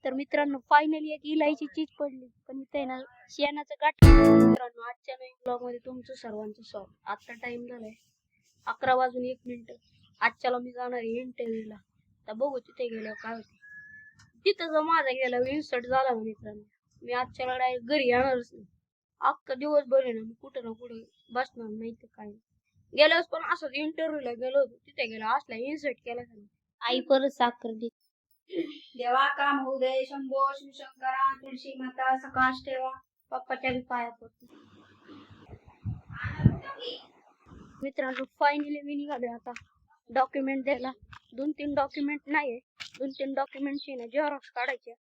तर मित्रांनो फायनली एक इलायची चीज पडली, पण इथे ना शेणाचं गाठ. मित्रांनो आजच्या नवीन ब्लॉग मध्ये तुमचं सर्वांचं स्वागत. आता टाइम झालाय 11:01. आजच्याला मी जाणार आहे इंटरव्ह्यूला. तर बघू तिथे गेल्यावर काय होते. तिथं जर माझा गेला इन्सर्ट झाला ना मित्रांनो, मी आजच्याला डायरेक्ट घरी येणारच नाही. अख्खा दिवसभर आहे ना मी कुठं ना कुठं बसणार नाही तर काय. गेल्यावर पण असंच इंटरव्ह्यूला गेलो होतो, तिथे गेलो असला इन्सर्ट केला आई परत साखर दे. देवा काम होऊ दे. शंभो शिवशंकरा तुळशी माता सकाश ठेवा. पप्पाच्या बी पाया पडतो. मित्रांनो फायनली मी निघाले आता डॉक्युमेंट द्यायला. 2-3 डॉक्युमेंट नाही, 2-3 डॉक्युमेंटची ना झेरॉक्स काढायचे.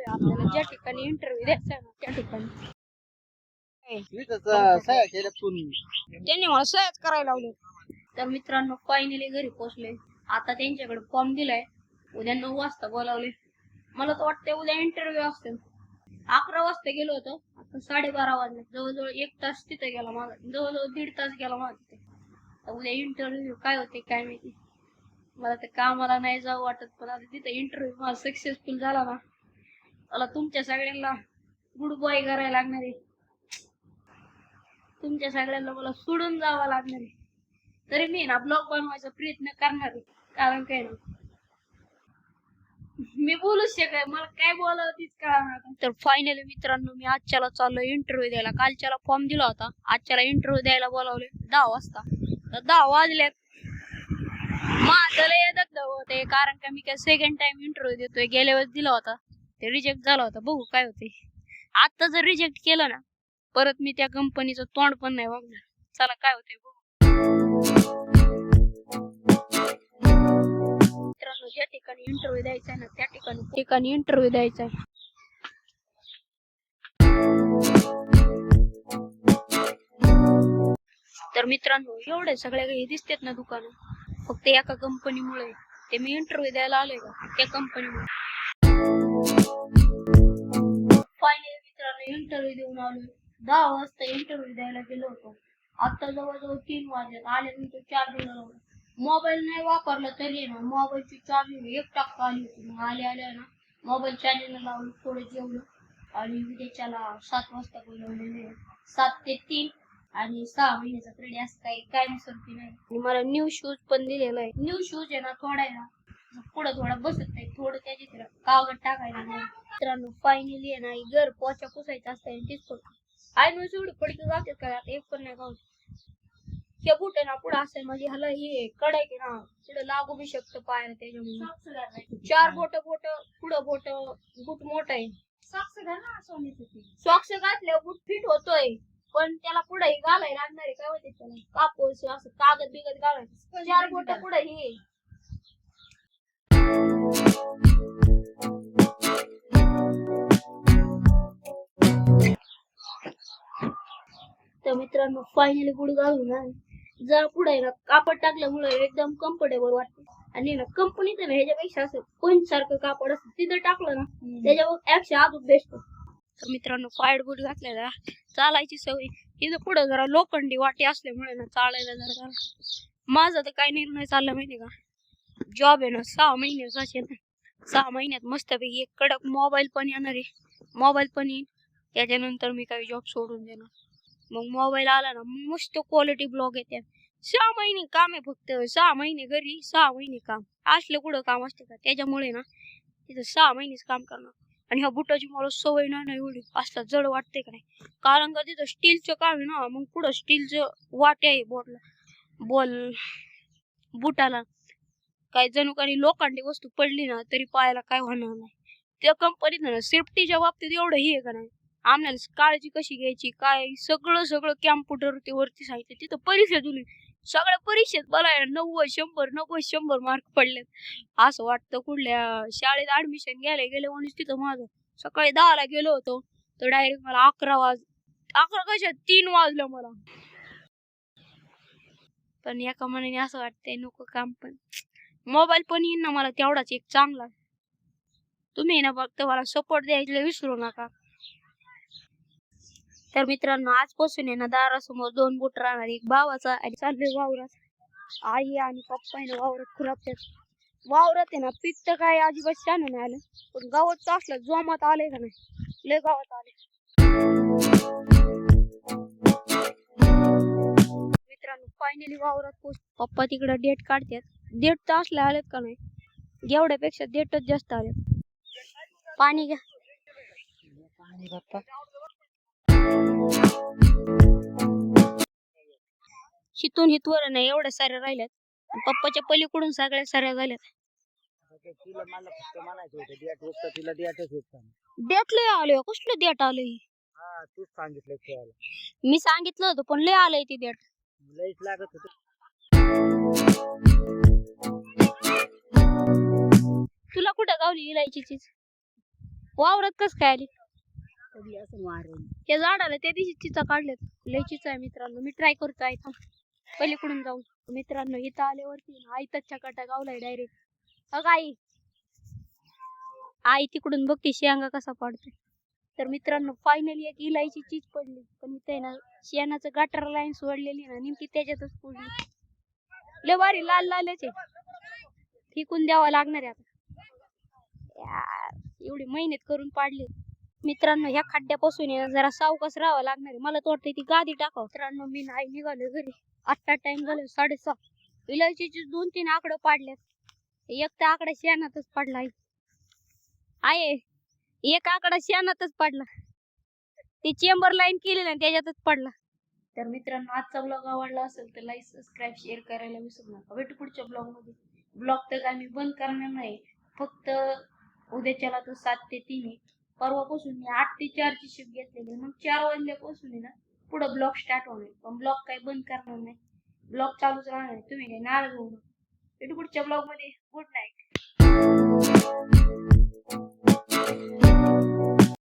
आपल्याला ज्या ठिकाणी इंटरव्ह्यू द्यायचा आहे ना त्या ठिकाणी त्यांनी मला सह्याच करायला लावले. तर मित्रांनो फायनली घरी पोहोचले. आता त्यांच्याकडे फॉर्म दिलाय. उद्या 9 वाजता बोलावले. मला तर वाटतंय उद्या इंटरव्ह्यू असते. 11 वाजता गेलो होतो, आता 12:30 वाजले. जवळजवळ 1 तास तिथे गेला माझा, जवळजवळ 1.5 तास गेला माझा तिथे. तर उद्या इंटरव्ह्यू काय होते काय माहिती. मला तर कामाला नाही जाऊ वाटत, पण आता तिथे इंटरव्ह्यू माझा सक्सेसफुल झाला ना, मला तुमच्या सगळ्यांना गुड बॉय करायला लागणार आहे. तुमच्या सगळ्यांना मला सोडून जावं लागणार आहे. तरी मी ना ब्लॉग बनवायचा प्रयत्न करणार आहे. कारण काय ना मी बोलूच शकत, मला काय बोलावं तीच कळणार. तर फायनली मित्रांनो मी आजच्याला चाललो इंटरव्ह्यू द्यायला. कालच्याला फॉर्म दिला होता, आजच्याला इंटरव्ह्यू द्यायला बोलावले 10 वाजता. तर 10 वाजल्यात. माझं लय दगदग होते, कारण का मी काय सेकंड टाइम इंटरव्ह्यू देतोय. गेल्या वेळेस दिला होता ते रिजेक्ट झाला होता. बघू काय होते. आता जर रिजेक्ट केलं ना परत मी त्या कंपनीचं तोंड पण नाही बघणार. चला काय होते बघू. मित्रांनो ज्या ठिकाणी इंटरव्ह्यू द्यायचा आहे ना त्या ठिकाणी इंटरव्ह्यू द्यायचा आहे. तर मित्रांनो एवढे सगळे काही दिसतात ना दुकानं, फक्त एका कंपनीमुळे. ते मी इंटरव्ह्यू द्यायला आलोय का त्या कंपनीमुळे. फायनली मित्रांनो इंटरव्ह्यू देऊन आलोय. 10 वाजता इंटरव्ह्यू द्यायला गेलो होतो. आता जवळजवळ 3 वाजले. आल्यानंतर चार्जिंग लावलं. मोबाईल नाही वापरला तरी ना मोबाईलची चार्जिंग 1% आली होती. मग आल्या ना मोबाईल चार्जिंगला लावलं, थोडं जेवलं आणि उद्याच्याला 7 वाजता बोलवलेले. 7 ते 3 आणि 6 महिन्याचा पिरियड असं काही काय स्वरूपी नाही. आणि मला न्यू शूज पण दिलेला आहे. न्यू शूज आहे ना थोडा आहे ना पुढं थोडा बसत नाही, थोडं त्याची कागद टाकायला नाही. मित्रांनो फायनली आहे ना घर पोचा पुसायचा असतं तीच करतो. आय नो एवढी पडकी जाते का एक पण नाही गाव. हे बूट आहे ना पुढे असेल म्हणजे ह्याला हे कडाय की ना पुढे लागू बी शकतं पायाला. त्याच्यामुळे 4 बोट पुढं बूट मोठा आहे. सॉक्स घातल्यावर बूट फिट होतोय, पण त्याला पुढे घालायला लागणार आहे. काय होते त्याला कापूस असं कागद बिगद घालायचं. 4 बोट पुढे हे. तर मित्रांनो फायनली बुट घालून ना जर पुढे ना कापड टाकल्यामुळे एकदम कम्फर्टेबल वाटते. आणि ना कंपनीत ना ह्याच्यापेक्षा असं पंच सारखं कापड असतं, तिथं टाकलं ना त्याच्यावर ऍक्शन अजून बेस्ट. तर मित्रांनो फायड बूट घातलेला चालायची सवय. इथं पुढे जरा लोखंडी वाटी असल्यामुळे ना चालायला जरा माझा तर काय निर्णय चालला माहिती का. जॉब आहे ना 6 महिन्याचा असेल ना, 6 महिन्यात मस्तपैकी एक कडक मोबाईल पण येणार आहे. मोबाईल पण येईल त्याच्यानंतर मी काही जॉब सोडून देणार. मग मोबाईल आला ना मस्त क्वालिटी ब्लॉग येते. 6 महिने काम आहे फक्त. 6 महिने घरी 6 महिने काम. असलं कुठं काम असते का. त्याच्यामुळे ना तिथं 6 महिनेच काम करणार. आणि ह्या बुटाची मला सवय नाही एवढी असला जड वाटते का नाही, कारण का तिथं स्टीलचं काम आहे ना. मग पुढं स्टीलचं वाटे आहे बुटाला. काही जणू काही लोखंडी वस्तू पडली ना तरी पायाला काय होणार नाही. त्या कंपनीत ना सेफ्टीच्या बाबतीत एवढं हे आहे का नाही. आम्हाला काळजी कशी घ्यायची काय सगळं कॅम्प्युटर वरती सांगितलं. तिथं परीक्षा दिली. सगळ्या परीक्षेत मला 90-100 मार्क पडलेत. असं वाटतं कुठल्या शाळेत ऍडमिशन गेले म्हणून. तिथं माझं सकाळी 10ला गेलो होतो तर डायरेक्ट मला 11 कशा 3 वाजलं मला. पण एका मनाने असं वाटतंय नको काम, पण मोबाईल पण येईन ना मला तेवढाच एक चांगला. तुम्ही ना फक्त मला सपोर्ट द्यायला विसरू नका. तर मित्रांनो आजपासून आहे ना दारासमोर 2 बूट राहणार, एक भावाचा आणि चाललोय वावरात. आई आणि पप्पा आहे ना वावरात खुरापतात. वावरात आहे ना पीक तर काय अजिबात छान नाही आलं, पण गावात तर असलं जोमात आलंय का नाही, लय गावात आले. मित्रांनो फायनली वावरात पोहोच. पप्पा तिकडे डेट काढतात. डेट तर असले आलेत का नाही, एवढ्यापेक्षा डेटच जास्त आलेत. पाणी घ्या. शितून हितवर नाही एवढ्या साऱ्या राहिल्यात. पप्पाच्या पलीकडून सगळ्या साऱ्या झाल्यात. डेट लय आले, कसलं डेट आलंय? मी सांगितलं होतं पण लय आलंय ती डेट. तुला कुठं गावली इलायची चीज? वावरात कस काय आली? त्या झाडाला त्या दिवशी चिचा काढल्यात. लय चिचा आहे मित्रांनो, मी ट्राय करतो आहे पलीकडून जाऊन. मित्रांनो इथं आल्यावरती आईतच चकाटा गावलाय डायरेक्ट. अगं आई तिकडून बघते शेंगा कसा पाडते. तर मित्रांनो फायनली एक इलायची चीज पडली, पण इथे ना शेणाचं गटर लाईन सोडलेली ना नेमकी त्याच्यातच पडली. लय भारी लाल लालच आहे, फेकून द्यावा लागणार आहे आता. यार एवढी मेहनत करून पाडली. मित्रांनो ह्या खड्ड्यापासून जरा सावकाश राहावं लागणार आहे. मला तर वाटतं ती गादी टाकावं. मित्रांनो मी नाही निघालो घरी, आता टाइम झालं 7:30. इलायचीचे 2-3 आकडे पाडल्यात, एक तर आकडा शेणातच पडला आहे. एक आकडा शेणातच पडला, ती चेंबर लाईन केली ना त्याच्यातच पडला. तर मित्रांनो आजचा ब्लॉग आवडला असेल तर लाईक सबस्क्राईब शेअर करायला विसरू नका. भेटू पुढच्या ब्लॉग मध्ये. ब्लॉग तर काय मी बंद करणार नाही, फक्त उद्याच्याला तर 7 ते 3 आहे. परवापासून मी 8 ते 4 ची शिफ्ट घेतलेली, मग 4 वाजल्यापासून आहे ना पुढे ब्लॉग स्टार्ट होणार. पण ब्लॉग काही बंद करणार नाही, ब्लॉग चालूच राहणार. तुम्ही काही नाराज होऊ नका. भेटू पुढच्या ब्लॉग मध्ये. Good night.